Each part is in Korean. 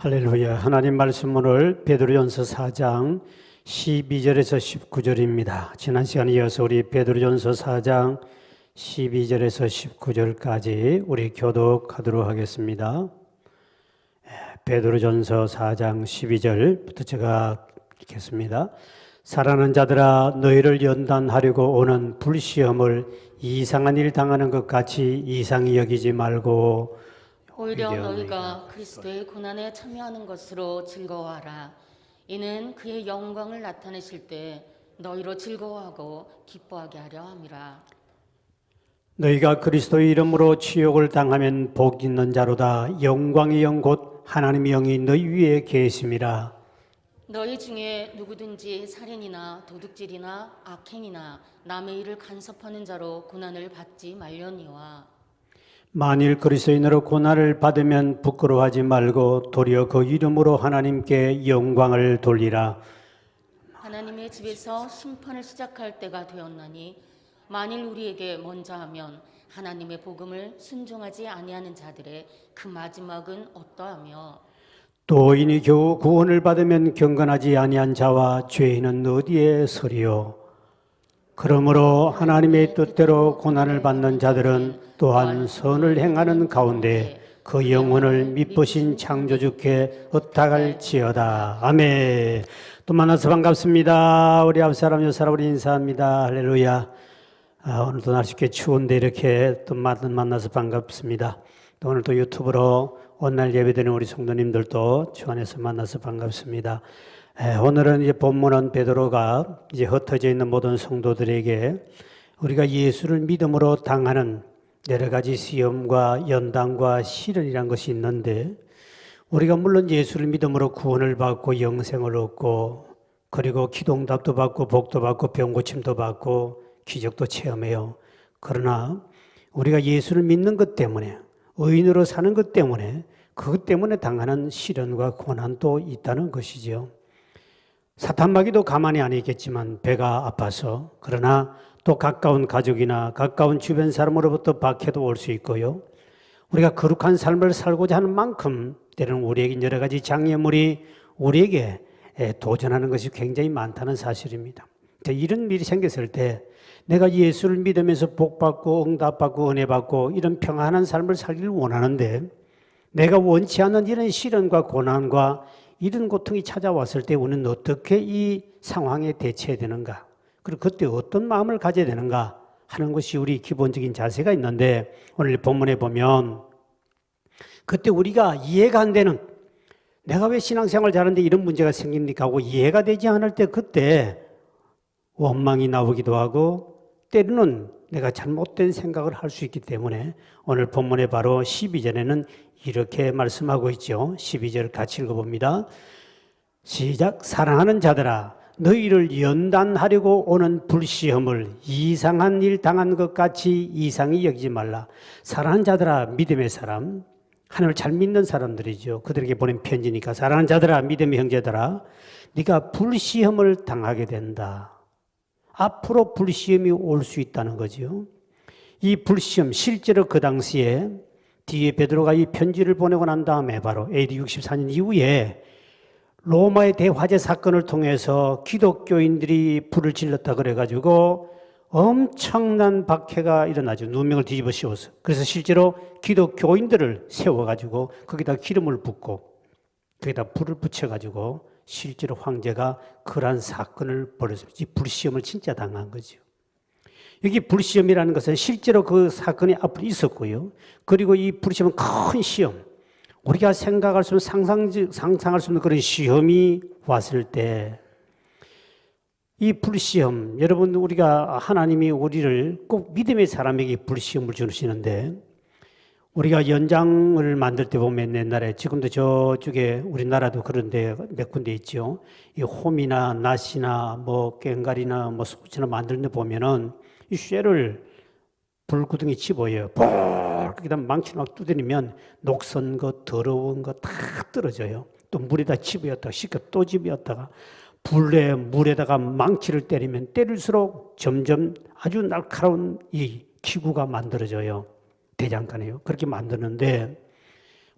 할렐루야. 하나님 말씀 오늘 베드로전서 4장 12절에서 19절입니다. 지난 시간에 이어서 우리 베드로전서 4장 12절에서 19절까지 우리 교독하도록 하겠습니다. 베드로전서 4장 12절부터 제가 읽겠습니다. 사랑하는 자들아, 너희를 연단하려고 오는 불시험을 이상한 일 당하는 것 같이 이상히 여기지 말고 오히려 너희가 그리스도의 고난에 참여하는 것으로 즐거워하라. 이는 그의 영광을 나타내실 때 너희로 즐거워하고 기뻐하게 하려 함이라. 너희가 그리스도의 이름으로 치욕을 당하면 복 있는 자로다. 영광의 영 곧 하나님의 영이 너희 위에 계심이라. 너희 중에 누구든지 살인이나 도둑질이나 악행이나 남의 일을 간섭하는 자로 고난을 받지 말려니와. 만일 그리스도인으로 고난을 받으면 부끄러워하지 말고 도리어 그 이름으로 하나님께 영광을 돌리라. 하나님의 집에서 심판을 시작할 때가 되었나니 만일 우리에게 먼저 하면 하나님의 복음을 순종하지 아니하는 자들의 그 마지막은 어떠하며 또 이니 겨우 구원을 받으면 경건하지 아니한 자와 죄인은 어디에 서리요. 그러므로 하나님의 뜻대로 고난을 받는 자들은 또한 선을 행하는 가운데 그 영혼을 미쁘신 창조주께 의탁할지어다. 아멘. 또 만나서 반갑습니다. 우리 앞사람 옆사람 우리 인사합니다. 할렐루야. 오늘도 날씨가 추운데 이렇게 또 만나서 반갑습니다. 또 오늘 또 유튜브로 온날 예배드리는 우리 성도님들도 주 안에서 만나서 반갑습니다. 오늘은 이제 본문은 베드로가 이제 흩어져 있는 모든 성도들에게 우리가 예수를 믿음으로 당하는 여러 가지 시험과 연단과 시련이란 것이 있는데 우리가 물론 예수를 믿음으로 구원을 받고 영생을 얻고 그리고 기도응답도 받고 복도 받고 병고침도 받고 기적도 체험해요. 그러나 우리가 예수를 믿는 것 때문에 의인으로 사는 것 때문에 그것 때문에 당하는 시련과 고난도 있다는 것이죠. 사탄마귀도 가만히 안 있겠지만 배가 아파서 그러나 또 가까운 가족이나 가까운 주변 사람으로부터 박해도 올 수 있고요. 우리가 거룩한 삶을 살고자 하는 만큼 때로는 우리에게 여러 가지 장애물이 우리에게 도전하는 것이 굉장히 많다는 사실입니다. 이런 일이 생겼을 때 내가 예수를 믿으면서 복받고 응답받고 은혜받고 이런 평안한 삶을 살기를 원하는데 내가 원치 않는 이런 시련과 고난과 이런 고통이 찾아왔을 때 우리는 어떻게 이 상황에 대처해야 되는가? 그리고 그때 어떤 마음을 가져야 되는가 하는 것이 우리 기본적인 자세가 있는데 오늘 본문에 보면 그때 우리가 이해가 안 되는 내가 왜 신앙생활 잘하는데 이런 문제가 생깁니까 하고 이해가 되지 않을 때 그때 원망이 나오기도 하고 때로는 내가 잘못된 생각을 할 수 있기 때문에 오늘 본문에 바로 12절에는 이렇게 말씀하고 있죠. 12절 같이 읽어봅니다. 시작. 사랑하는 자들아, 너희를 연단하려고 오는 불시험을 이상한 일 당한 것 같이 이상히 여기지 말라. 사랑하는 자들아, 믿음의 사람, 하나님을 잘 믿는 사람들이죠. 그들에게 보낸 편지니까 사랑하는 자들아, 믿음의 형제들아, 네가 불시험을 당하게 된다. 앞으로 불시험이 올 수 있다는 거죠. 이 불시험, 실제로 그 당시에 뒤에 베드로가 이 편지를 보내고 난 다음에 바로 AD 64년 이후에 로마의 대화재 사건을 통해서 기독교인들이 불을 질렀다 그래가지고 엄청난 박해가 일어나죠. 누명을 뒤집어 씌워서. 그래서 실제로 기독교인들을 세워가지고 거기다 기름을 붓고 거기다 불을 붙여가지고 실제로 황제가 그러한 사건을 벌였습니다. 이 불시험을 진짜 당한 거죠. 여기 불시험이라는 것은 실제로 그 사건이 앞으로 있었고요. 그리고 이 불시험은 큰 시험, 우리가 생각할 수 없는 상상할 수 없는 그런 시험이 왔을 때 이 불시험, 여러분 우리가 하나님이 우리를 꼭 믿음의 사람에게 불시험을 주시는데 우리가 연장을 만들 때 보면 옛날에 지금도 저쪽에 우리나라도 그런데 몇 군데 있죠. 이 홈이나 낫이나 뭐 꽹과리나 뭐 소치나 만들 때 보면은 이 쇠를 불구덩이 집어요. 거기다 망치를 막 두드리면 녹슨 것, 더러운 것 다 떨어져요. 또 물에다 집어였다가 씻겨 또 집어였다가 물에다가 망치를 때리면 때릴수록 점점 아주 날카로운 이 기구가 만들어져요. 대장간에요. 그렇게 만드는데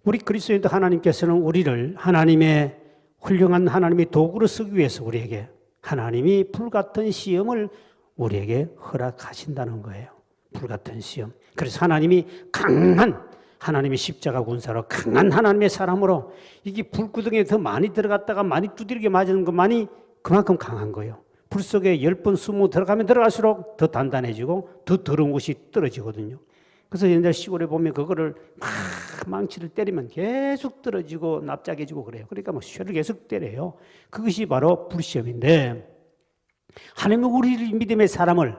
우리 그리스도인도 하나님께서는 우리를 하나님의 훌륭한 하나님의 도구로 쓰기 위해서 우리에게 하나님이 불같은 시험을 우리에게 허락하신다는 거예요. 불같은 시험. 그래서 하나님이 강한 하나님의 십자가 군사로 강한 하나님의 사람으로 이게 불구덩이에 더 많이 들어갔다가 많이 두드리게 맞는 것만이 그만큼 강한 거예요. 불 속에 10번, 20번 들어가면 들어갈수록 더 단단해지고 더 더러운 것이 떨어지거든요. 그래서 옛날 시골에 보면 그거를 막 망치를 때리면 계속 떨어지고 납작해지고 그래요. 그러니까 뭐 쇠를 계속 때려요. 그것이 바로 불시험인데 하나님은 우리 믿음의 사람을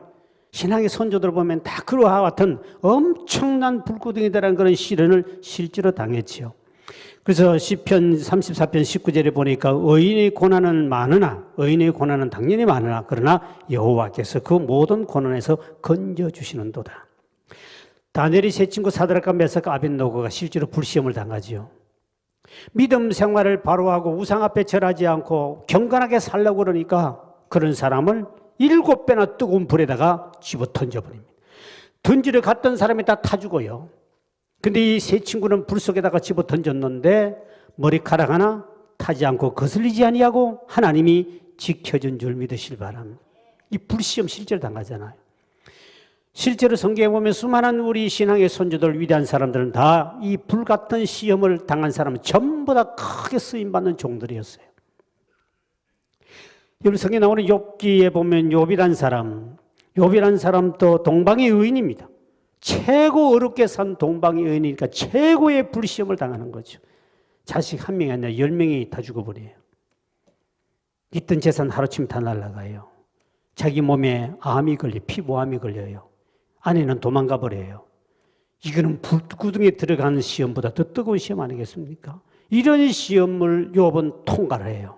신앙의 선조들 보면 다 그와 같은 엄청난 불구덩이라는 그런 시련을 실제로 당했지요. 그래서 시편 34편 19절에 보니까 의인의 고난은 많으나 의인의 고난은 당연히 많으나 그러나 여호와께서 그 모든 고난에서 건져주시는도다. 다니엘의 세 친구 사드락과 메삭과 아벳노고가 실제로 불시험을 당하지요. 믿음 생활을 바로 하고 우상 앞에 절하지 않고 경건하게 살려고 그러니까 그런 사람을 7배나 뜨거운 불에다가 집어 던져버립니다. 던지러 갔던 사람이 다 타 죽어요. 근데 이 세 친구는 불 속에다가 집어 던졌는데 머리카락 하나 타지 않고 거슬리지 아니하고 하나님이 지켜준 줄 믿으실 바랍니다. 이 불시험 실제로 당하잖아요. 실제로 성경에 보면 수많은 우리 신앙의 선조들 위대한 사람들은 다 이 불같은 시험을 당한 사람은 전부 다 크게 쓰임받는 종들이었어요. 여러분 성경에 나오는 욥기에 보면 욥이란 사람도 동방의 의인입니다. 최고 어렵게 산 동방의 의인이니까 최고의 불시험을 당하는 거죠. 자식 한 명이 아니라 10명이 다 죽어버려요. 있던 재산 하루치면 다 날아가요. 자기 몸에 암이 피부암이 걸려요. 아내는 도망가 버려요. 이거는 불구덩이에 들어가는 시험보다 더 뜨거운 시험 아니겠습니까? 이런 시험을 욥은 통과를 해요.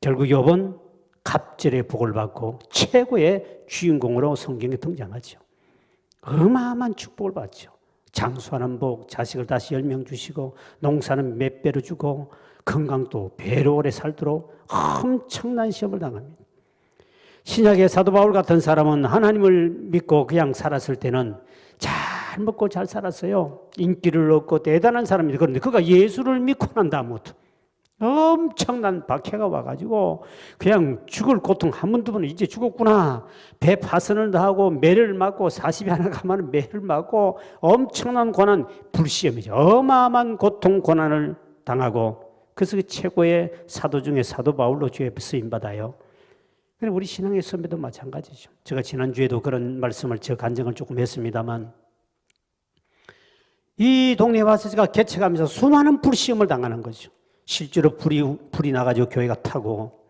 결국 욥은 갑절의 복을 받고 최고의 주인공으로 성경에 등장하죠. 어마어마한 축복을 받죠. 장수하는 복, 자식을 다시 10명 주시고 농사는 몇 배로 주고 건강도 배로 오래 살도록 엄청난 시험을 당합니다. 신약의 사도 바울 같은 사람은 하나님을 믿고 그냥 살았을 때는 잘 먹고 잘 살았어요. 인기를 얻고 대단한 사람입니다. 그런데 그가 예수를 믿고 난 다음부터 엄청난 박해가 와가지고 그냥 죽을 고통 한 번 두 번 이제 죽었구나. 배 파선을 당하고 매를 맞고 40이 하나 가면 매를 맞고 엄청난 고난, 불시험이죠. 어마어마한 고통 고난을 당하고 그래서 그 최고의 사도 중에 사도 바울로 주에 쓰임받아요. 우리 신앙의 선배도 마찬가지죠. 제가 지난주에도 그런 말씀을 저 간증을 조금 했습니다만 이 동네에 와서 제가 개척하면서 수많은 불시험을 당하는 거죠. 실제로 불이 나가지고 교회가 타고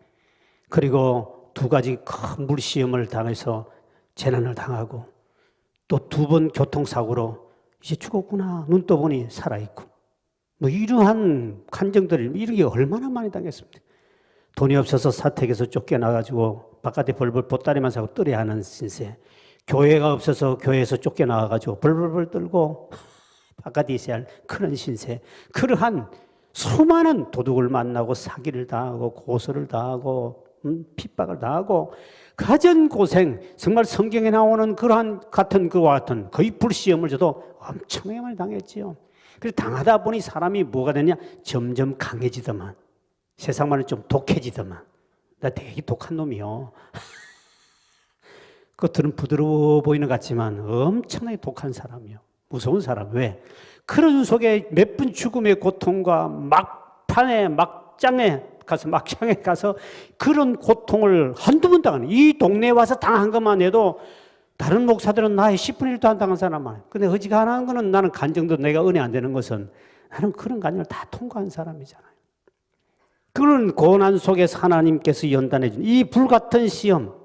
그리고 2가지 큰 물시험을 당해서 재난을 당하고 또 2번 교통사고로 이제 죽었구나 눈 떠보니 살아있고 뭐 이러한 간증들을 이런 게 얼마나 많이 당했습니까? 돈이 없어서 사택에서 쫓겨나가지고 바깥에 벌벌 보따리만 사고 떨어야 하는 신세, 교회가 없어서 교회에서 쫓겨나가가지고 벌벌벌 떨고 바깥에 있어야 할 그런 신세, 그러한 수많은 도둑을 만나고 사기를 당하고 고소를 당하고 핍박을 당하고 가전고생, 정말 성경에 나오는 그러한 그와 같은 거의 불시험을 저도 엄청나게 많이 당했지요. 그래서 당하다 보니 사람이 뭐가 되냐, 점점 강해지더만, 세상 말은 좀 독해지더만. 나 되게 독한 놈이요. 겉으로는 부드러워 보이는 것 같지만 엄청나게 독한 사람이요. 무서운 사람. 왜? 그런 속에 몇 분 죽음의 고통과 막장에 가서 그런 고통을 한두 번 당하는, 이 동네에 와서 당한 것만 해도 다른 목사들은 나의 10분의 1도 안 당한 사람만. 근데 어지간한 거는 나는 간증도 내가 은혜 안 되는 것은 나는 그런 간증을 다 통과한 사람이잖아요. 그런 고난 속에서 하나님께서 연단해 준 이 불같은 시험.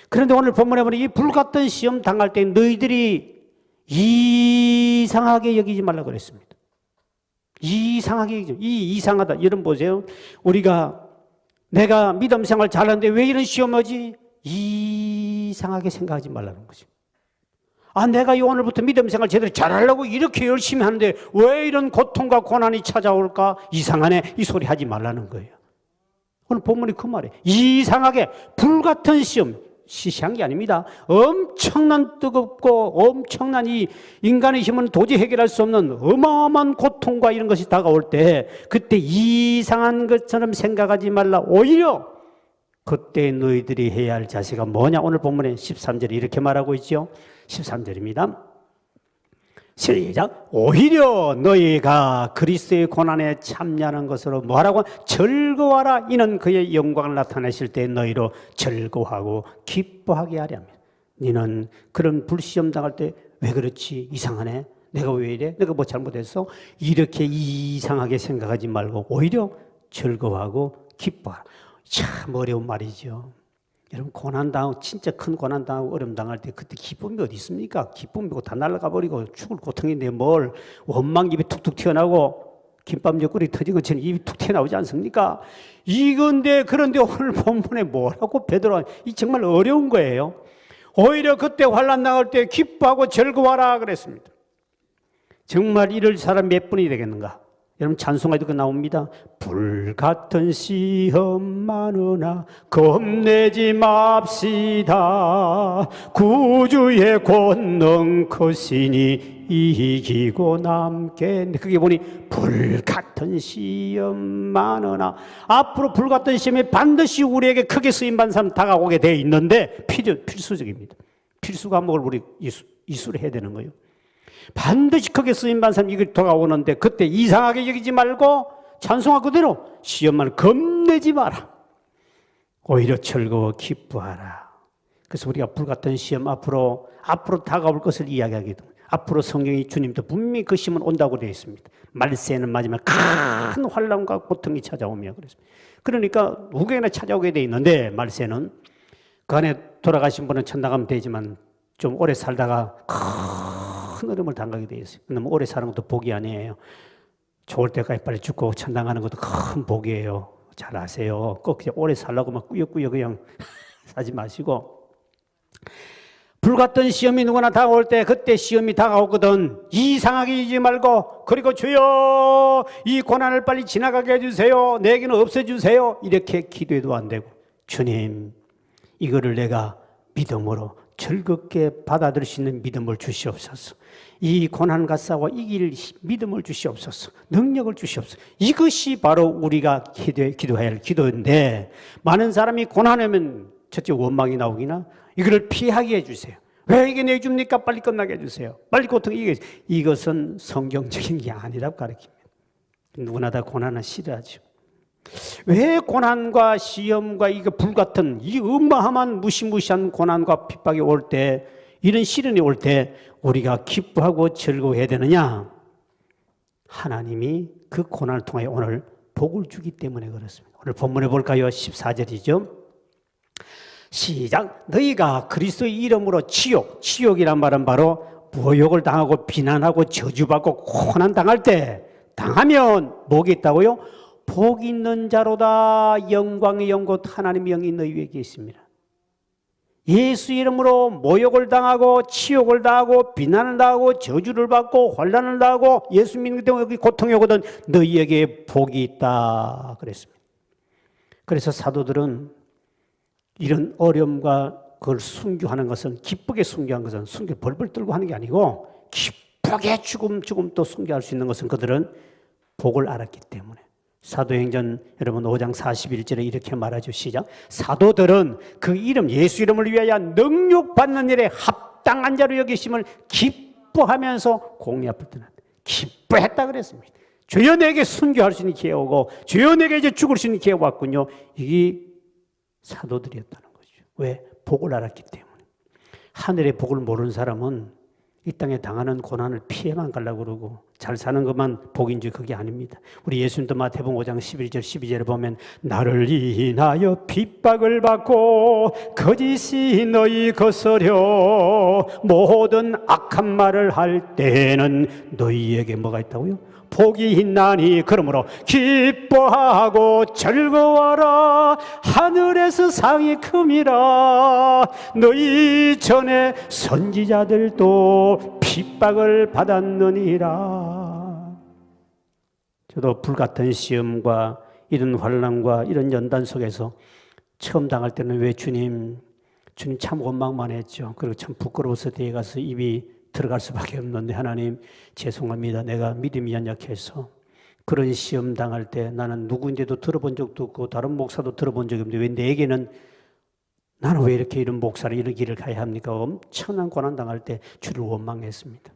그런데 오늘 본문에 보니 이 불같은 시험 당할 때 너희들이 이상하게 여기지 말라고 그랬습니다. 이상하게 여기지. 이상하다. 여러분 보세요. 내가 믿음 생활 잘하는데 왜 이런 시험 오지? 이상하게 생각하지 말라는 거죠. 내가 오늘부터 믿음 생활 제대로 잘하려고 이렇게 열심히 하는데 왜 이런 고통과 고난이 찾아올까? 이상하네. 이 소리 하지 말라는 거예요. 오늘 본문이 그 말이에요. 이상하게 불같은 시험. 시시한 게 아닙니다. 엄청난 뜨겁고 엄청난 이 인간의 힘은 도저히 해결할 수 없는 어마어마한 고통과 이런 것이 다가올 때 그때 이상한 것처럼 생각하지 말라. 오히려 그때 너희들이 해야 할 자세가 뭐냐? 오늘 본문에 13절에 이렇게 말하고 있죠. 13절입니다. 시작. 오히려 너희가 그리스도의 고난에 참여하는 것으로 뭐하라고? 즐거워하라. 이는 그의 영광을 나타내실 때 너희로 즐거워하고 기뻐하게 하려면. 너는 그런 불시험 당할 때 왜 그렇지? 이상하네. 내가 왜 이래? 내가 뭐 잘못했어? 이렇게 이상하게 생각하지 말고 오히려 즐거워하고 기뻐하라. 참 어려운 말이죠. 여러분 고난당하고 진짜 큰 고난당하고 어려움 당할 때 그때 기쁨이 어디 있습니까? 기쁨이고 다 날아가 버리고 죽을 고통인데 뭘 원망 입이 툭툭 튀어나오고 김밥 옆구리 터진 것처럼 입이 툭 튀어나오지 않습니까? 이건데 그런데 오늘 본문에 뭐라고 베드로가 이 정말 어려운 거예요. 오히려 그때 환난 당할 때 기뻐하고 즐거워하라 그랬습니다. 정말 이럴 사람 몇 분이 되겠는가? 여러분 찬송가에도 그 나옵니다. 불같은 시험 많으나 겁내지 맙시다. 구주의 권능 크시니 이기고 남게. 그게 보니 불같은 시험 많으나 앞으로 불같은 시험이 반드시 우리에게 크게 쓰임받는 사람 다가오게 되어 있는데 필수적입니다. 필수 과목을 우리 이수를 해야 되는 거예요. 반드시 크게 쓰임받는 사람이 이걸 다가오는데 그때 이상하게 여기지 말고 찬송가 그대로 시험만 겁내지 마라. 오히려 즐거워 기뻐하라. 그래서 우리가 불같은 시험 앞으로 다가올 것을 이야기하게 됩니다. 앞으로 성경이 주님도 분명히 그 시험은 온다고 되어 있습니다. 말세는 마지막 큰 환난과 고통이 찾아오며 그랬습니다. 그러니까 누구에게나 찾아오게 되어 있는데 말세는 그 안에 돌아가신 분은 천당 가면 되지만 좀 오래 살다가 큰 어려움을 당하게 되어 있어요. 너무 오래 사는 것도 복이 아니에요. 좋을 때까지 빨리 죽고 천당 가는 것도 큰 복이에요. 잘 아세요. 꼭 그냥 오래 살라고 막 꾸역꾸역 그냥 사지 마시고. 불같은 시험이 누구나 다가올 때 그때 시험이 다가오거든 이상하게 이지 말고 그리고 주여 이 고난을 빨리 지나가게 해주세요. 내게는 없애주세요. 이렇게 기도해도 안 되고 주님 이거를 내가 믿음으로 즐겁게 받아들일 수 있는 믿음을 주시옵소서. 이 고난과 싸워 이길 믿음을 주시옵소서. 능력을 주시옵소서. 이것이 바로 우리가 기도해야 할 기도인데 많은 사람이 고난하면 첫째 원망이 나오기나 이거를 피하게 해주세요. 왜 이게 내줍니까? 빨리 끝나게 해주세요. 빨리 고통 이것은 성경적인 게 아니라고 가르칩니다. 누구나 다 고난은 싫어하죠. 왜 고난과 시험과 이거 불같은 이 어마어마한 무시무시한 고난과 핍박이 올 때 이런 시련이 올 때 우리가 기뻐하고 즐거워해야 되느냐? 하나님이 그 고난을 통해 오늘 복을 주기 때문에 그렇습니다. 오늘 본문에 볼까요? 14절이죠. 시작. 너희가 그리스도의 이름으로 치욕이란 말은 바로 모욕을 당하고 비난하고 저주받고 고난 당할 때 당하면 뭐가 있다고요? 복 있는 자로다. 영광의 영곧 하나님의 영이 너희 위에 계십니다. 예수 이름으로 모욕을 당하고 치욕을 당하고 비난을 당하고 저주를 받고 환난을 당하고 예수 믿는 것 때문에 고통이 오거든 너희에게 복이 있다 그랬습니다. 그래서 사도들은 이런 어려움과 그걸 순교하는 것은 기쁘게 순교한 것은 순교 벌벌 떨고 하는 게 아니고 기쁘게 죽음 또 순교할 수 있는 것은 그들은 복을 알았기 때문에 사도행전 여러분 5장 41절에 이렇게 말하죠. 시작. 사도들은 그 이름 예수 이름을 위하여 능욕받는 일에 합당한 자로 여기심을 기뻐하면서 공의 앞을 떠났다. 기뻐했다 그랬습니다. 주여 내게 순교할 수 있는 기회 오고 주여 내게 이제 죽을 수 있는 기회가 왔군요. 이게 사도들이었다는 거죠. 왜? 복을 알았기 때문에. 하늘의 복을 모르는 사람은 이 땅에 당하는 고난을 피해만 가려고 그러고 잘 사는 것만 복인 줄 그게 아닙니다. 우리 예수님도 마태복음 5장 11절 12절에 보면 나를 인하여 핍박을 받고 거짓이 너희 거스려 모든 악한 말을 할 때에는 너희에게 뭐가 있다고요? 복이 있나니 그러므로 기뻐하고 즐거워라 하늘에서 상이 큼이라 너희 전에 선지자들도 핍박을 받았느니라. 저도 불같은 시험과 이런 환난과 이런 연단 속에서 처음 당할 때는 왜 주님 주님 참 원망만 했죠. 그리고 참 부끄러워서 뒤에 가서 입이 들어갈 수밖에 없는데 하나님 죄송합니다. 내가 믿음이 연약해서 그런 시험 당할 때 나는 누구인데도 들어본 적도 없고 다른 목사도 들어본 적이 없는데 왜 내게는 나는 왜 이렇게 이런 목사를 이런 길을 가야 합니까? 엄청난 고난 당할 때 주를 원망했습니다.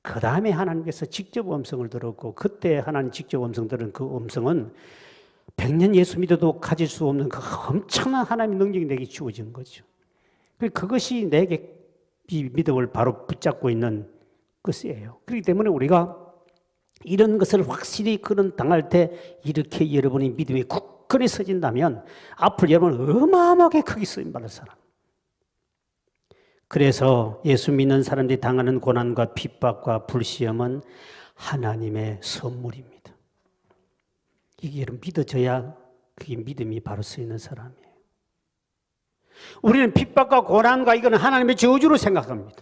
그 다음에 하나님께서 직접 음성을 들었고 그때 하나님 직접 음성 들은 그 음성은 100년 예수 믿어도 가질 수 없는 그 엄청난 하나님의 능력이 내게 주어진 거죠. 그것이 내게 이 믿음을 바로 붙잡고 있는 것이에요. 그렇기 때문에 우리가 이런 것을 확실히 그런 당할 때 이렇게 여러분이 믿음이 굳건히 서진다면 앞으로 여러분은 어마어마하게 크게 쓰임받을 사람. 그래서 예수 믿는 사람들이 당하는 고난과 핍박과 불시험은 하나님의 선물입니다. 이게 여러분 믿어져야 그게 믿음이 바로 쓰이는 사람이에요. 우리는 핍박과 고난과 이거는 하나님의 저주로 생각합니다.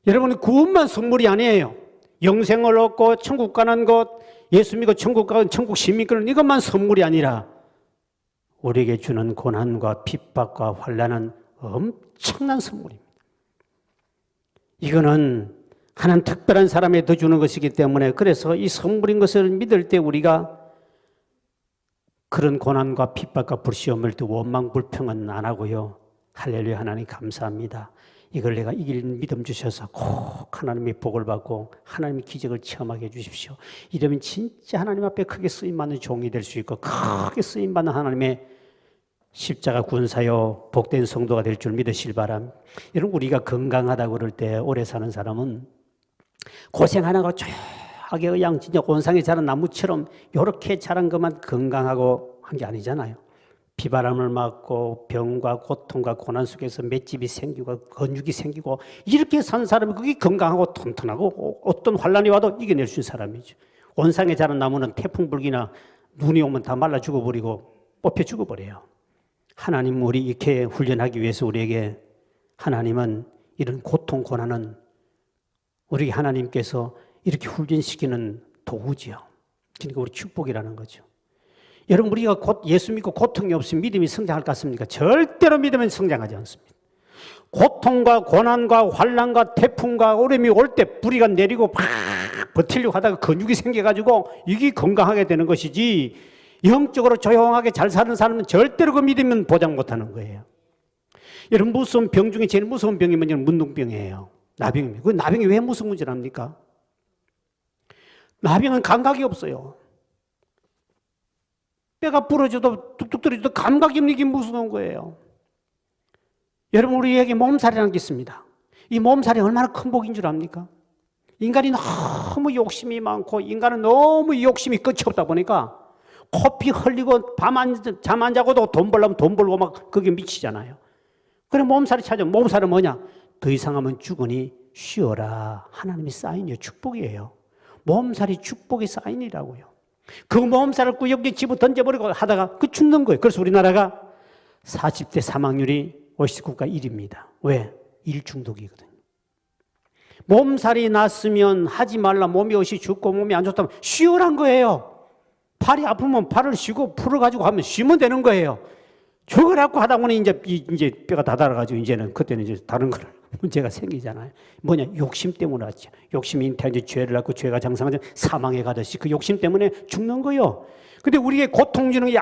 여러분 구원만 선물이 아니에요. 영생을 얻고 천국 가는 것, 예수 믿고 천국 가는 천국 시민권은 이것만 선물이 아니라 우리에게 주는 고난과 핍박과 환난은 엄청난 선물입니다. 이거는 하나님 특별한 사람에 더 주는 것이기 때문에 그래서 이 선물인 것을 믿을 때 우리가 그런 고난과 핍박과 불시험을 또 원망 불평은 안 하고요. 할렐루야 하나님 감사합니다. 이걸 내가 이길 믿음 주셔서 꼭 하나님의 복을 받고 하나님의 기적을 체험하게 해주십시오. 이러면 진짜 하나님 앞에 크게 쓰임받는 종이 될 수 있고 크게 쓰임받는 하나님의 십자가 군사요 복된 성도가 될 줄 믿으실 바람. 여러분 우리가 건강하다고 그럴 때 오래 사는 사람은 고생 안 하고 조용하게 그냥 진짜 온상에 자란 나무처럼 이렇게 자란 것만 건강하고 한 게 아니잖아요. 비바람을 맞고 병과 고통과 고난 속에서 맷집이 생기고 근육이 생기고 이렇게 산 사람이 그게 건강하고 튼튼하고 어떤 환란이 와도 이겨낼 수 있는 사람이죠. 온상에 자란 나무는 태풍 불기나 눈이 오면 다 말라 죽어버리고 뽑혀 죽어버려요. 하나님 우리 이렇게 훈련하기 위해서 우리에게 하나님은 이런 고통 고난은 우리 하나님께서 이렇게 훈련시키는 도구지요. 그러니까 우리 축복이라는 거죠. 여러분 우리가 곧 예수 믿고 고통이 없으면 믿음이 성장할 것 같습니까? 절대로 믿음은 성장하지 않습니다. 고통과 고난과 환난과 태풍과 오름이 올 때 뿌리가 내리고 팍 버티려고 하다가 근육이 생겨가지고 이게 건강하게 되는 것이지 영적으로 조용하게 잘 사는 사람은 절대로 그 믿음은 보장 못하는 거예요. 여러분 무서운 병 중에 제일 무서운 병이 뭐냐면 문둥병이에요. 나병입니다. 그 나병이 왜 무서운 줄 압니까? 나병은 감각이 없어요. 뼈가 부러져도 뚝뚝 떨어져도 감각이 없는 게 무서운 거예요. 여러분 우리에게 몸살이라는 게 있습니다. 이 몸살이 얼마나 큰 복인 줄 압니까? 인간이 너무 욕심이 많고 인간은 너무 욕심이 끝이 없다 보니까 코피 흘리고 잠 안 자고도 돈 벌려면 돈 벌고 막 그게 미치잖아요. 그래 몸살이 찾아오면 몸살은 뭐냐? 더 이상 하면 죽으니 쉬어라. 하나님의 사인이에요. 축복이에요. 몸살이 축복의 사인이라고요. 그 몸살을 꾸역꾸역 집어 던져버리고 하다가 그 죽는 거예요. 그래서 우리나라가 40대 사망률이 50국가 1위입니다. 왜? 일 중독이거든요. 몸살이 났으면 하지 말라. 몸이 어시 죽고 몸이 안 좋다면 쉬어란 거예요. 팔이 아프면 팔을 쉬고 풀어가지고 하면 쉬면 되는 거예요. 죽으라고 하다 보니 이제 뼈가 다 닳아가지고 이제는 그때는 이제 다른 걸 문제가 생기잖아요. 뭐냐? 욕심 때문에 왔죠. 욕심이 이제 죄를 낳고 죄가 장성하면 사망에 가듯이 그 욕심 때문에 죽는 거요. 근데 우리에게 고통 주는 게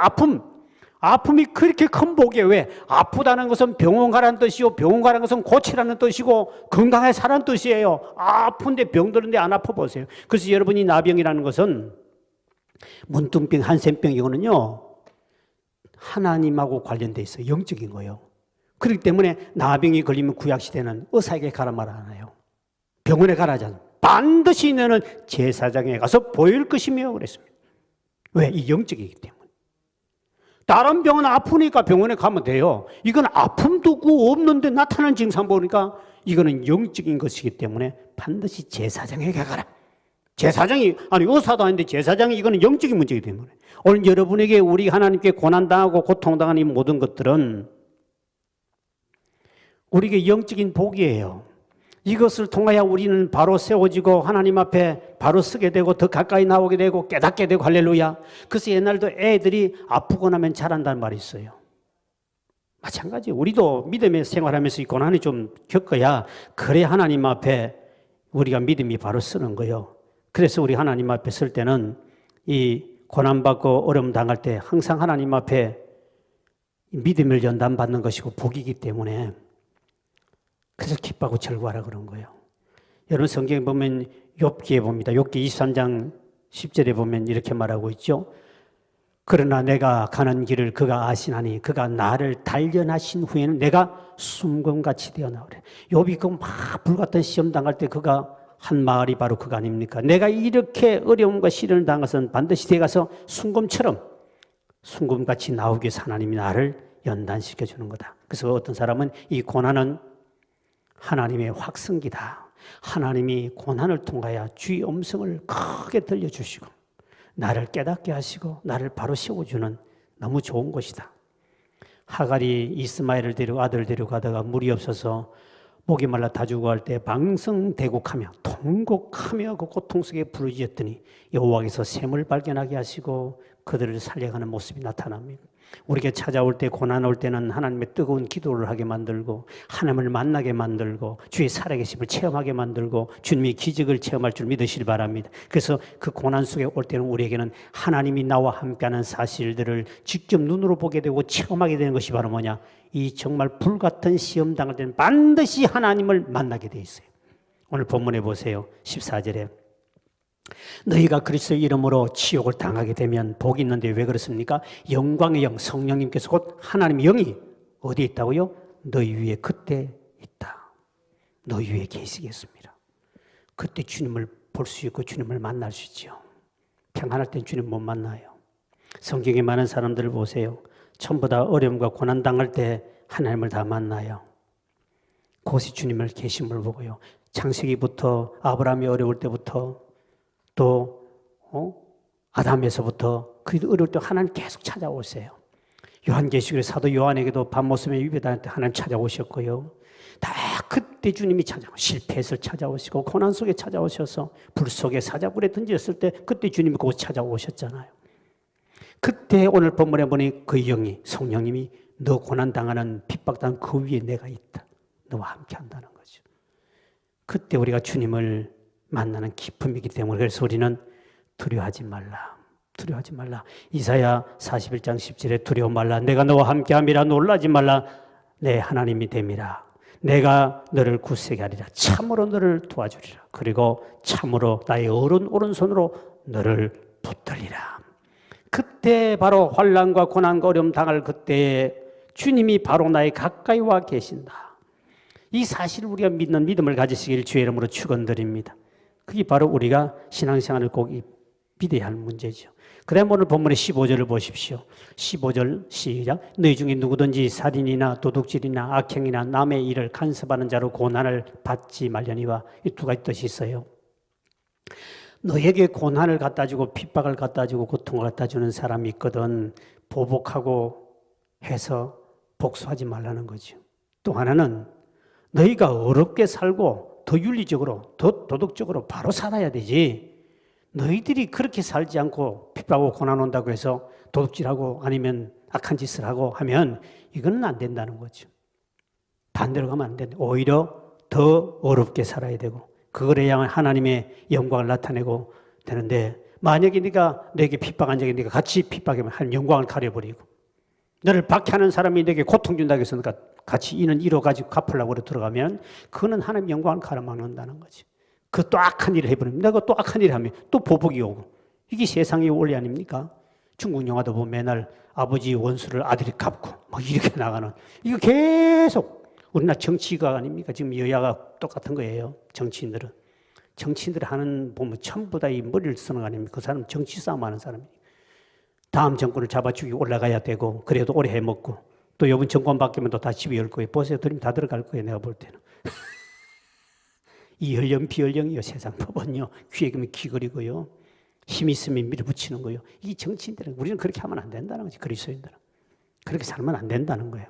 아픔이 그렇게 큰 복이에요. 왜? 아프다는 것은 병원 가라는 뜻이요. 병원 가라는 것은 고치라는 뜻이고 건강하게 사라는 뜻이에요. 아픈데 병드는데 안 아파 보세요. 그래서 여러분이 나병이라는 것은 문둥병, 한센병 이거는요. 하나님하고 관련돼 있어요. 영적인 거예요. 그렇기 때문에 나병이 걸리면 구약시대는 의사에게 가라 말 안 해요. 병원에 가라잖아요. 반드시 너는 제사장에 가서 보일 것이며 그랬습니다. 왜? 이 영적이기 때문에. 다른 병은 아프니까 병원에 가면 돼요. 이건 아픔도 없는데 나타나는 증상 보니까 이거는 영적인 것이기 때문에 반드시 제사장에게 가라. 제사장이 의사도 아닌데 제사장이 이거는 영적인 문제이기 때문에 오늘 여러분에게 우리 하나님께 고난당하고 고통당하는 이 모든 것들은 우리에게 영적인 복이에요. 이것을 통하여 우리는 바로 세워지고 하나님 앞에 바로 서게 되고 더 가까이 나오게 되고 깨닫게 되고 할렐루야. 그래서 옛날도 애들이 아프고 나면 잘한다는 말이 있어요. 마찬가지. 우리도 믿음의 생활하면서 이 고난이 좀 겪어야 그래 하나님 앞에 우리가 믿음이 바로 쓰는 거예요. 그래서 우리 하나님 앞에 설 때는 이 고난받고 어려움 당할 때 항상 하나님 앞에 믿음을 연단받는 것이고 복이기 때문에 그래서 기뻐하고 즐거워하라 그런 거예요. 여러분 성경에 보면 욥기에 봅니다. 욥기 23장 10절에 보면 이렇게 말하고 있죠. 그러나 내가 가는 길을 그가 아시나니 그가 나를 단련하신 후에는 내가 숨금같이 되어나오래. 욥이 그 막 불같은 시험 당할 때 그가 한 말이 바로 그거 아닙니까? 내가 이렇게 어려움과 시련을 당한 것은 반드시 되어가서 순금처럼 순금같이 나오기 위해서 하나님이 나를 연단시켜 주는 거다. 그래서 어떤 사람은 이 고난은 하나님의 확성기다. 하나님이 고난을 통하여 주의 음성을 크게 들려주시고 나를 깨닫게 하시고 나를 바로 세워주는 너무 좋은 것이다. 하갈이 이스마엘을 데리고 아들 데려가다가 물이 없어서 목이 말라 다 죽어갈 때 방성대곡하며 통곡하며 그 고통 속에 부르짖었더니 여호와께서 샘을 발견하게 하시고 그들을 살려가는 모습이 나타납니다. 우리에게 찾아올 때 고난 올 때는 하나님의 뜨거운 기도를 하게 만들고 하나님을 만나게 만들고 주의 살아계심을 체험하게 만들고 주님의 기적을 체험할 줄 믿으시기 바랍니다. 그래서 그 고난 속에 올 때는 우리에게는 하나님이 나와 함께하는 사실들을 직접 눈으로 보게 되고 체험하게 되는 것이 바로 뭐냐? 이 정말 불같은 시험 당할 때는 반드시 하나님을 만나게 돼 있어요. 오늘 본문에 보세요. 14절에 너희가 그리스도의 이름으로 치욕을 당하게 되면 복이 있는데 왜 그렇습니까? 영광의 영 성령님께서 곧 하나님의 영이 어디에 있다고요? 너희 위에 그때 있다. 너희 위에 계시겠습니다. 그때 주님을 볼 수 있고 주님을 만날 수 있죠. 평안할 땐 주님 못 만나요. 성경에 많은 사람들을 보세요. 전부 다 어려움과 고난 당할 때 하나님을 다 만나요. 그것이 주님을 계심을 보고요. 창세기부터 아브라함이 어려울 때부터 또 아담에서부터 그래도 어려울 때 하나님 계속 찾아오세요. 요한계시록의 사도 요한에게도 밤모습에 위배당할 때 하나님 찾아오셨고요. 다 그때 주님이 실패해서 찾아오시고 고난 속에 찾아오셔서 불 속에 사자굴에 던졌을 때 그때 주님이 곧 찾아오셨잖아요. 그때 오늘 본문에 보니 그 영이 성령님이 너 고난당하는 핍박당한 그 위에 내가 있다. 너와 함께 한다는 거죠. 그때 우리가 주님을 만나는 기쁨이기 때문에 그래서 우리는 두려워하지 말라. 두려워하지 말라. 이사야 41장 10절에 두려워 말라. 내가 너와 함께함이라 놀라지 말라. 내 하나님이 됨이라. 내가 너를 굳세게 하리라. 참으로 너를 도와주리라. 그리고 참으로 나의 오른손으로 너를 붙들리라. 그때 바로 환난과 고난과 어려움 당할 그때에 주님이 바로 나의 가까이 와 계신다. 이 사실을 우리가 믿는 믿음을 가지시길 주의 이름으로 축원드립니다. 그게 바로 우리가 신앙생활을 꼭 비대해야 할 문제죠. 그 다음 오늘 본문의 15절을 보십시오. 15절 시작. 너희 중에 누구든지 살인이나 도둑질이나 악행이나 남의 일을 간섭하는 자로 고난을 받지 말려니와 이 두 가지 뜻이 있어요. 너에게 고난을 갖다 주고 핍박을 갖다 주고 고통을 갖다 주는 사람이 있거든 보복하고 해서 복수하지 말라는 거죠. 또 하나는 너희가 어렵게 살고 더 윤리적으로 더 도덕적으로 바로 살아야 되지. 너희들이 그렇게 살지 않고 핍박하고 고난 온다고 해서 도둑질하고 아니면 악한 짓을 하고 하면 이거는 안 된다는 거죠. 반대로 가면 안 된다. 오히려 더 어렵게 살아야 되고 그걸 해야 하나님의 영광을 나타내고 되는데 만약에 네가 내게 핍박한 적이 네가 같이 핍박하면 하나님 영광을 가려버리고 너를 박해하는 사람이 내게 고통 준다고 해서 같이 이는 이로 가지고 갚으려고 들어가면 그거는 하나님 영광을 가로막는다는 거지. 그 또 악한 일을 해버리면 내가 또 악한 일을 하면 또 보복이 오고 이게 세상의 원리 아닙니까? 중국 영화도 보면 맨날 아버지 원수를 아들이 갚고 뭐 이렇게 나가는 이거 계속 우리나라 정치가 아닙니까? 지금 여야가 똑같은 거예요. 정치인들은 하는 보면 전부 다 이 머리를 쓰는 거 아닙니까? 그 사람 정치 싸움 하는 사람이에요. 다음 정권을 잡아주기 올라가야 되고 그래도 오래 해먹고 또 이번 정권 바뀌면 또 다 집에 열 거예요. 보세요. 들으면 다 들어갈 거예요. 내가 볼 때는. 이 연령 비연령이요. 세상 법은요. 귀에 그면 귀걸이고요. 힘 있으면 밀어붙이는 거예요. 이 정치인들은 우리는 그렇게 하면 안 된다는 거지. 그리스도인들은. 그렇게 살면 안 된다는 거예요.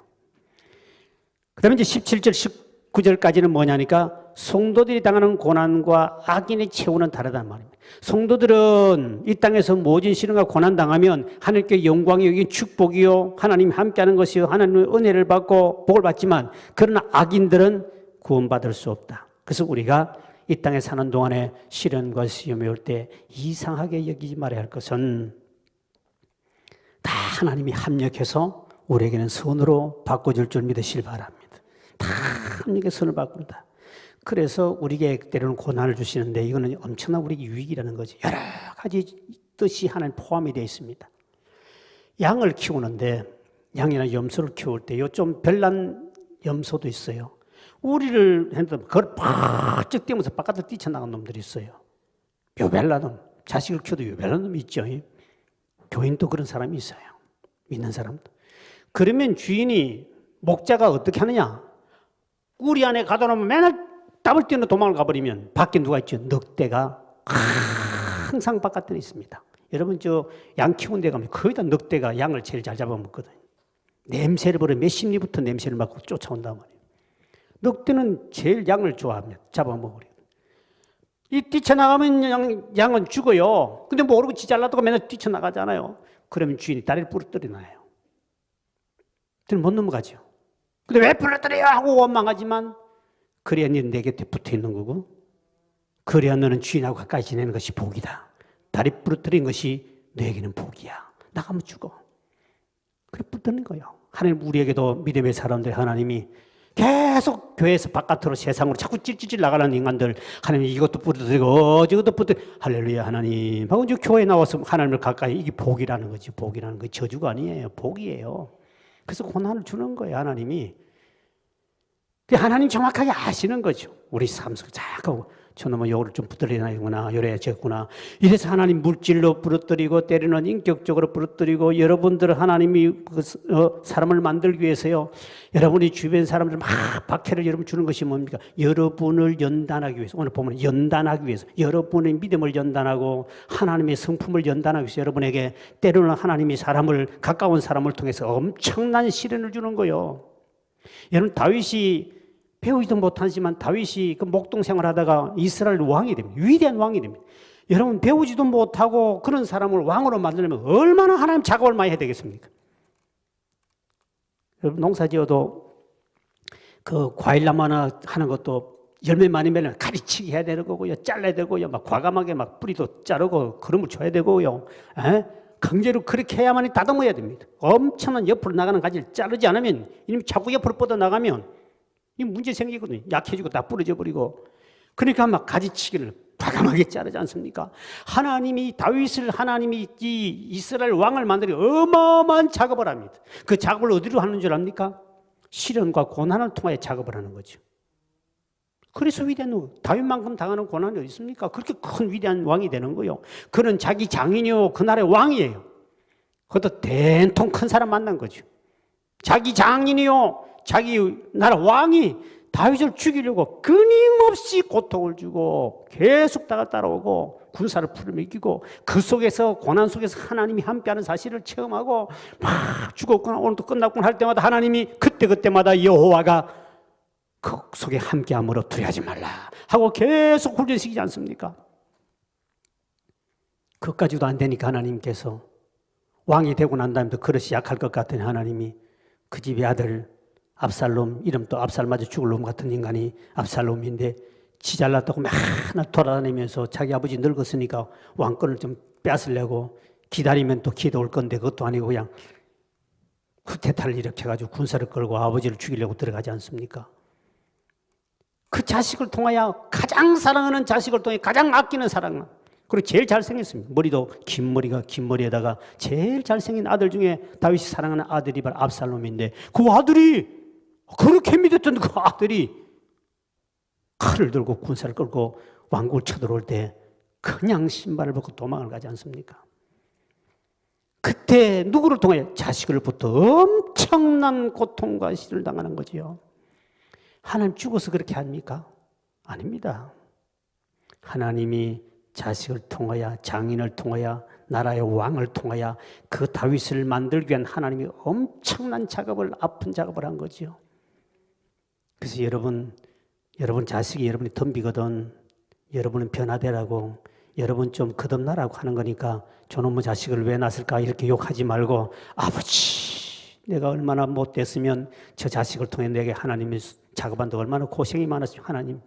그 다음에 이제 17절 19절까지는 뭐냐니까 성도들이 당하는 고난과 악인의 최후는 다르단 말입니다. 성도들은 이 땅에서 모진 시련과 고난 당하면 하나님께 영광이 여긴 축복이요, 하나님이 함께하는 것이요, 하나님의 은혜를 받고 복을 받지만, 그러나 악인들은 구원받을 수 없다. 그래서 우리가 이 땅에 사는 동안에 시련과 시험이 올 때 이상하게 여기지 말아야 할 것은 다 하나님이 합력해서 우리에게는 선으로 바꿔줄 줄 믿으시길 바랍니다. 다 합력해서 선을 바꾼다. 그래서 우리에게 때로는 고난을 주시는데 이거는 엄청난 우리에게 유익이라는 거지. 여러 가지 뜻이 하나님 포함이 되어 있습니다. 양을 키우는데 양이나 염소를 키울 때 요 좀 별난 염소도 있어요. 우리를 했는데 그걸 바짝 뛰면서 바깥으로 뛰쳐나간 놈들이 있어요. 요별난 놈. 자식을 키워도 요별난 놈이 있죠. 교인도 그런 사람이 있어요. 믿는 사람도. 그러면 주인이, 목자가 어떻게 하느냐? 우리 안에 가둬놓으면 맨날 땀을 뛰는 도망을 가버리면 밖에 누가 있죠? 늑대가 항상 바깥에 있습니다. 여러분 저 양 키우는 데 가면 거의 다 늑대가 양을 제일 잘 잡아먹거든요. 냄새를 버려 몇십 리부터 냄새를 맡고 쫓아온단 말이에요. 늑대는 제일 양을 좋아하면 잡아먹으래요. 이 뛰쳐나가면 양은 죽어요. 근데 모르고 지 잘라다가 맨날 뛰쳐나가잖아요. 그러면 주인이 다리를 부러뜨려놔요. 그럼 못 넘어가죠. 근데 왜 부러뜨려요? 하고 원망하지만 그래야 너는 내 곁에 붙어 있는 거고, 그래야 너는 주인하고 가까이 지내는 것이 복이다. 다리 부러뜨린 것이 너에게는 복이야. 나가면 죽어. 그래 부러뜨리는 거예요. 하나님 우리에게도 믿음의 사람들 하나님이 계속 교회에서 바깥으로 세상으로 자꾸 찔찔찔 나가는 인간들 하나님이 이것도 부러뜨리고 저것도 부러뜨리고 할렐루야 하나님 하고 이제 교회에 나와서 하나님을 가까이, 이게 복이라는 거지. 복이라는 거 저주가 아니에요. 복이에요. 그래서 고난을 주는 거예요. 하나님이. 하나님 정확하게 아시는 거죠. 우리 삶 속에 자꾸 저놈은 요거를 좀 부러뜨리나구나, 요래 저구나. 이래서 하나님 물질로 부러뜨리고 때로는 인격적으로 부러뜨리고, 여러분들은 하나님이 사람을 만들기 위해서요. 여러분이 주변 사람들 막 박해를 여러분 주는 것이 뭡니까? 여러분을 연단하기 위해서. 오늘 보면 연단하기 위해서. 여러분의 믿음을 연단하고 하나님의 성품을 연단하기 위해서 여러분에게 때로는 하나님이 사람을, 가까운 사람을 통해서 엄청난 시련을 주는 거예요. 여러분 다윗이 배우지도 못하지만 다윗이 그 목동 생활하다가 이스라엘 왕이 됩니다. 위대한 왕이 됩니다. 여러분 배우지도 못하고 그런 사람을 왕으로 만들려면 얼마나 하나님 작업을 많이 해야 되겠습니까? 여러분 농사지어도 그 과일나무 하나 하는 것도 열매 많이 맺으면 가리치기 해야 되는 거고요. 잘라야 되고요. 막 과감하게 막 뿌리도 자르고 그름을 줘야 되고요. 강제로 그렇게 해야만이 다듬어야 됩니다. 엄청난 옆으로 나가는 가지를 자르지 않으면 이놈이 자꾸 옆으로 뻗어나가면 이 문제 생기거든요. 약해지고 다 부러져 버리고. 그러니까 막 가지치기를 과감하게 자르지 않습니까? 하나님이 다윗을, 하나님이 이 이스라엘 왕을 만들기 어마어마한 작업을 합니다. 그 작업을 어디로 하는 줄 압니까? 시련과 고난을 통하여 작업을 하는 거죠. 그래서 위대한 다윗만큼 당하는 고난이 어디 있습니까? 그렇게 큰 위대한 왕이 되는 거예요. 그는 자기 장인이요 그 나라의 왕이에요. 그것도 된통 큰 사람 만난 거죠. 자기 장인이요 자기 나라 왕이 다윗을 죽이려고 끊임없이 고통을 주고 계속 따라오고 군사를 풀어먹이고 그 속에서 고난 속에서 하나님이 함께하는 사실을 체험하고 막 죽었구나 오늘도 끝났구나 할 때마다 하나님이 그때마다 여호와가 그 속에 함께함으로 두려워하지 말라 하고 계속 훈련시키지 않습니까? 그것까지도 안 되니까 하나님께서 왕이 되고 난 다음에도 그릇이 약할 것 같은 하나님이 그 집의 아들 압살롬, 이름도 압살맞아 죽을 놈 같은 인간이 압살롬인데 지 잘났다고 맨날 돌아다니면서 자기 아버지 늙었으니까 왕권을 좀 뺏으려고 기다리면 또 기도 올 건데 그것도 아니고 그냥 쿠데타를 일으켜가지고 군사를 끌고 아버지를 죽이려고 들어가지 않습니까? 그 자식을 통하여 가장 사랑하는 자식을 통해 가장 아끼는 사랑, 그리고 제일 잘생겼습니다. 머리도 긴 머리에다가 제일 잘생긴 아들 중에 다윗이 사랑하는 아들이 바로 압살롬인데 그 아들이 그렇게 믿었던 그 아들이 칼을 들고 군사를 끌고 왕국을 쳐들어올 때 그냥 신발을 벗고 도망을 가지 않습니까? 그때 누구를 통해 자식으로부터 엄청난 고통과 시련을 당하는 거지요. 하나님 죽어서 그렇게 합니까? 아닙니다. 하나님이 자식을 통하여 장인을 통하여 나라의 왕을 통하여 그 다윗을 만들기 위한 하나님이 엄청난 작업을 아픈 작업을 한 거지요. 그래서 여러분 여러분 자식이 여러분이 덤비거든 여러분은 변화되라고 여러분 좀 거듭나라고 하는 거니까 저놈의 자식을 왜 낳았을까 이렇게 욕하지 말고 아버지 내가 얼마나 못됐으면 저 자식을 통해 내게 하나님이 작업한다고 얼마나 고생이 많았으면 하나님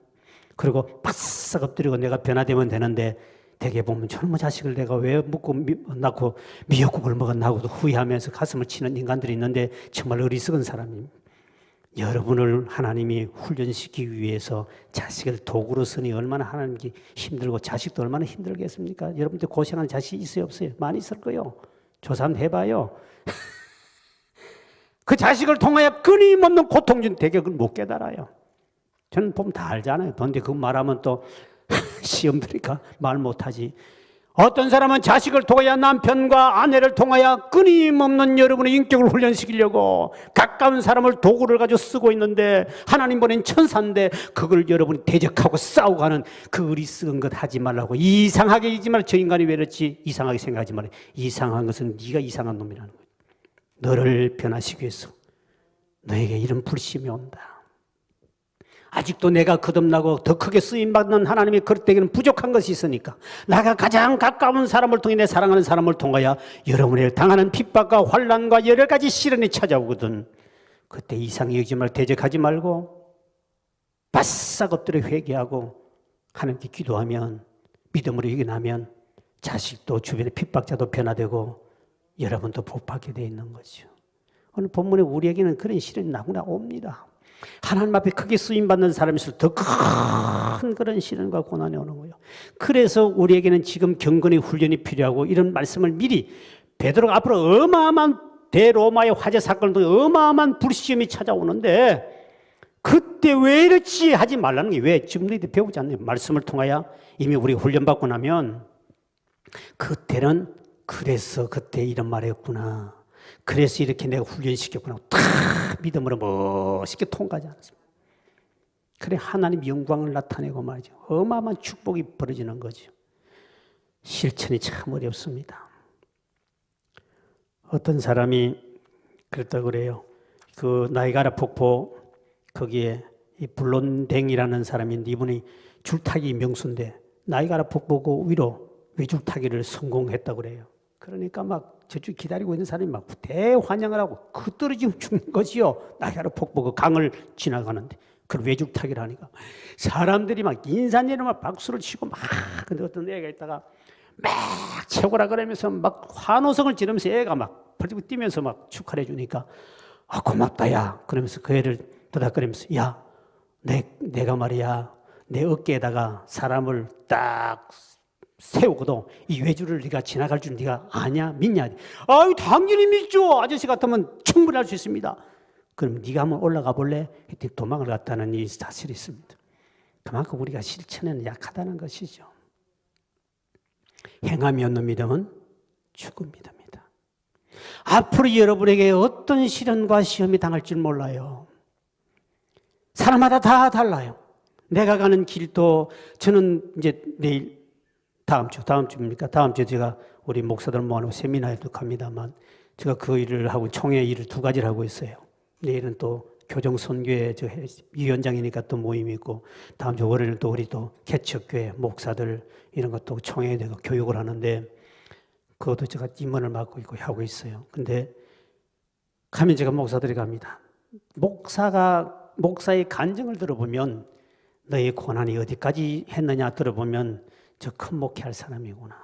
그리고 바싹 엎드리고 내가 변화되면 되는데 대개 보면 저놈의 자식을 내가 왜 묻고 낳고 미역국을 먹었나고도 후회하면서 가슴을 치는 인간들이 있는데 정말 어리석은 사람입니다. 여러분을 하나님이 훈련시키기 위해서 자식을 도구로 쓰니 얼마나 하나님께 힘들고 자식도 얼마나 힘들겠습니까? 여러분들 고생하는 자식이 있어요 없어요? 많이 있을 거예요. 조사 한번 해봐요. 그 자식을 통하여 끊임없는 고통 준 대개 그걸 못 깨달아요. 저는 보면 다 알잖아요. 그런데 그거 말하면 또 시험 들으니까 말 못하지. 어떤 사람은 자식을 통하여 남편과 아내를 통하여 끊임없는 여러분의 인격을 훈련시키려고 가까운 사람을 도구를 가지고 쓰고 있는데 하나님 보낸 천사인데 그걸 여러분이 대적하고 싸우고 하는 그 어리석은 것 하지 말라고. 이상하게 이지 말라. 저 인간이 왜 이렇지? 이상하게 생각하지 말라. 이상한 것은 네가 이상한 놈이라는 거예요. 너를 변화시키기 위해서 너에게 이런 불심이 온다. 아직도 내가 거듭나고 더 크게 쓰임받는 하나님의 그릇되기는 부족한 것이 있으니까 나가 가장 가까운 사람을 통해 내 사랑하는 사람을 통하여 여러분의 당하는 핍박과 환난과 여러 가지 시련이 찾아오거든. 그때 이상히 여기지 말고 대적하지 말고 바싹 엎드려 회개하고 하나님께 기도하면 믿음으로 이겨나면 자식도 주변의 핍박자도 변화되고 여러분도 복받게 되어 있는 거죠. 오늘 본문에 우리에게는 그런 시련이 나구나 옵니다. 하나님 앞에 크게 쓰임받는 사람일수록 더 큰 그런 시련과 고난이 오는 거예요. 그래서 우리에게는 지금 경건의 훈련이 필요하고 이런 말씀을 미리 베드로가 앞으로 어마어마한 대로마의 화재 사건을 통해 어마어마한 불시험이 찾아오는데 그때 왜 이렇지 하지 말라는 게 왜 지금 너희들 배우지 않나요? 말씀을 통하여 이미 우리가 훈련받고 나면 그때는 그래서 그때 이런 말했구나. 그래서 이렇게 내가 훈련시켰구나. 다 믿음으로 멋있게 통과하지 않았습니다. 그래 하나님 영광을 나타내고 말이죠. 어마어마한 축복이 벌어지는 거죠. 실천이 참 어렵습니다. 어떤 사람이 그랬다고 그래요. 그 나이가라 폭포 거기에 이 블론댕이라는 사람인데 이분이 줄타기 명수인데 나이가라 폭포 그 위로 외줄타기를 성공했다고 그래요. 그러니까 막 저쪽 기다리고 있는 사람이 막 대환영을 하고 그 떨어지면 죽는 것이요. 나이가라 폭포 그 강을 지나가는데 그걸 외줄타기를 하니까 사람들이 막 인산이로 막 박수를 치고 막 근데 어떤 애가 있다가 막 최고라 그러면서 막 환호성을 지르면서 애가 막 벌떡 뛰면서 막 축하해 주니까 아 고맙다 야 그러면서 그 애를 도닥거리면서 야 내가 말이야 내 어깨에다가 사람을 딱 세우고도 이 외주를 네가 지나갈 줄 네가 아냐 믿냐? 아유 당연히 믿죠. 아저씨 같으면 충분히 할 수 있습니다. 그럼 네가 한번 올라가 볼래? 했더니 도망을 갔다는 이 사실이 있습니다. 그만큼 우리가 실천에는 약하다는 것이죠. 행함이 없는 믿음은 죽은 믿음이다. 앞으로 여러분에게 어떤 시련과 시험이 당할 줄 몰라요. 사람마다 다 달라요. 내가 가는 길도 저는 이제 내일 다음 주입니까? 다음 주에 제가 우리 목사들 모아놓고 세미나에도 갑니다만 제가 그 일을 하고 총회 일을 두 가지를 하고 있어요. 내일은 또 교정선교회 위원장이니까 또 모임이 있고 다음 주 월요일은 또 우리 또 개척교회 목사들 이런 것도 총회에 대해서 교육을 하는데 그것도 제가 임원을 맡고 있고 하고 있어요. 근데 가면 제가 목사들이 갑니다. 목사의 간증을 들어보면 너의 고난이 어디까지 했느냐 들어보면 저 큰 목회할 사람이구나.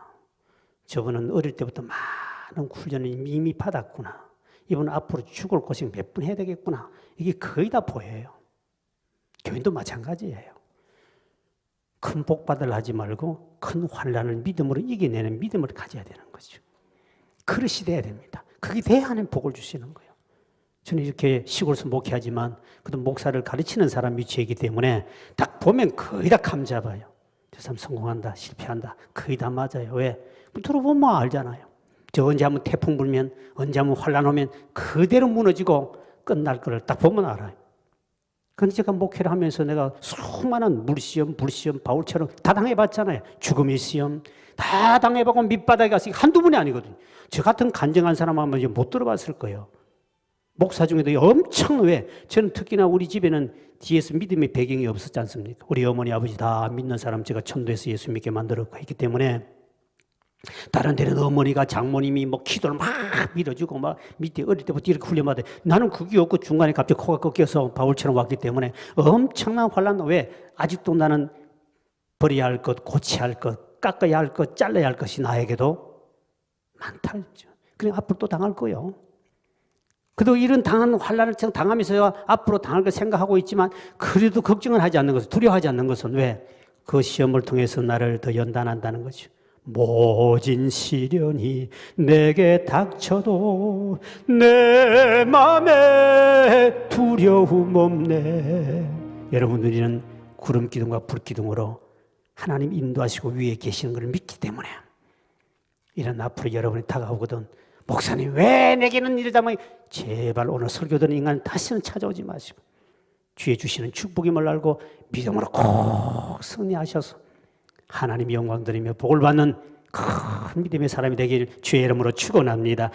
저분은 어릴 때부터 많은 훈련을 이미 받았구나. 이분은 앞으로 죽을 고생 몇 번 해야 되겠구나. 이게 거의 다 보여요. 교인도 마찬가지예요. 큰 복받을 하지 말고 큰 환난을 믿음으로 이겨내는 믿음을 가져야 되는 거죠. 그릇이 돼야 됩니다. 그게 돼야 하나님 복을 주시는 거예요. 저는 이렇게 시골에서 목회하지만 그래도 목사를 가르치는 사람 위치이기 때문에 딱 보면 거의 다 감잡아요. 저 사람 성공한다, 실패한다. 거의 다 맞아요. 왜? 들어보면 알잖아요. 저 언제 한번 태풍 불면, 언제 한번 환란 오면 그대로 무너지고 끝날 거를 딱 보면 알아요. 그런데 제가 목회를 하면서 내가 수많은 물시험, 불시험, 바울처럼 다 당해봤잖아요. 죽음의 시험 다 당해보고 밑바닥에 가서 한두 분이 아니거든요. 저 같은 간증한 사람 하면 못 들어봤을 거예요. 목사 중에도 엄청 왜 저는 특히나 우리 집에는 뒤에서 믿음의 배경이 없었지 않습니까? 우리 어머니 아버지 다 믿는 사람 제가 천도에서 예수 믿게 만들었고 했기 때문에 다른 데는 어머니가 장모님이 뭐 기도를 막 밀어주고 막 밑에 어릴 때부터 이렇게 훈련받아. 나는 그게 없고 중간에 갑자기 코가 꺾여서 바울처럼 왔기 때문에 엄청난 환란. 왜? 아직도 나는 버려야 할 것, 고쳐야 할 것, 깎아야 할 것, 잘라야 할 것이 나에게도 많다. 그래 앞으로 또 당할 거요. 그래도 이런 당한 환란을 당하면서 앞으로 당할 걸 생각하고 있지만 그래도 걱정을 하지 않는 것은, 두려워하지 않는 것은 왜? 그 시험을 통해서 나를 더 연단한다는 거죠. 모진 시련이 내게 닥쳐도 내 맘에 두려움 없네. 여러분, 우리는 구름 기둥과 불 기둥으로 하나님 인도하시고 위에 계시는 것을 믿기 때문에 이런 앞으로 여러분이 다가오거든. 목사님 왜 내게는 이러자면 제발 오늘 설교 듣는 인간 다시는 찾아오지 마시고 주의 주시는 축복임을 알고 믿음으로 꼭 승리하셔서 하나님 영광 드리며 복을 받는 큰 믿음의 사람이 되길 주의 이름으로 축원합니다.